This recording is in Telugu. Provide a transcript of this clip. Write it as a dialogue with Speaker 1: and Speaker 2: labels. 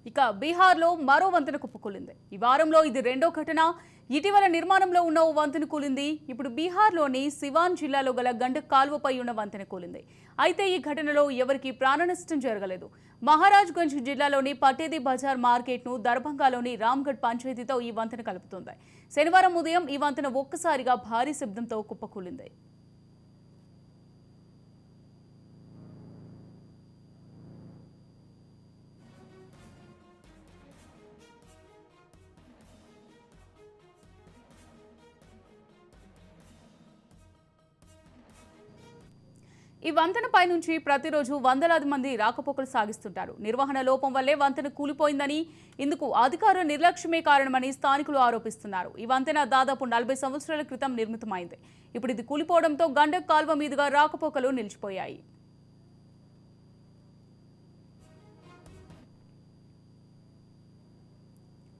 Speaker 1: ఇక బీహార్లో మరో వంతెన కుప్పకూలింది. ఈ వారంలో ఇది రెండో ఘటన. ఇటీవల నిర్మాణంలో ఉన్న ఓ వంతెన కూలింది. ఇప్పుడు బీహార్లోని సివాన్ జిల్లాలో గల గండక్ కాల్వపై ఉన్న వంతెన కూలింది. అయితే ఈ ఘటనలో ఎవరికీ ప్రాణనష్టం జరగలేదు. మహారాజ్గంజ్ జిల్లాలోని పటేది బజార్ మార్కెట్ను దర్భంగాలోని రామ్గఢ్ పంచాయతీతో ఈ వంతెన కలుపుతుంది. శనివారం ఉదయం ఈ వంతెన ఒక్కసారిగా భారీ శబ్దంతో కుప్పకూలింది. ఈ వంతెనపై నుంచి ప్రతిరోజు వందలాది మంది రాకపోకలు సాగిస్తుంటారు. నిర్వహణ లోపం వల్లే వంతెన కూలిపోయిందని, ఇందుకు అధికారుల నిర్లక్ష్యమే కారణమని స్థానికులు ఆరోపిస్తున్నారు. ఈ వంతెన దాదాపు 40 సంవత్సరాల క్రితం నిర్మితమైంది. ఇప్పుడు ఇది కూలిపోవడంతో గండక్ కాల్వ మీదుగా రాకపోకలు నిలిచిపోయాయి.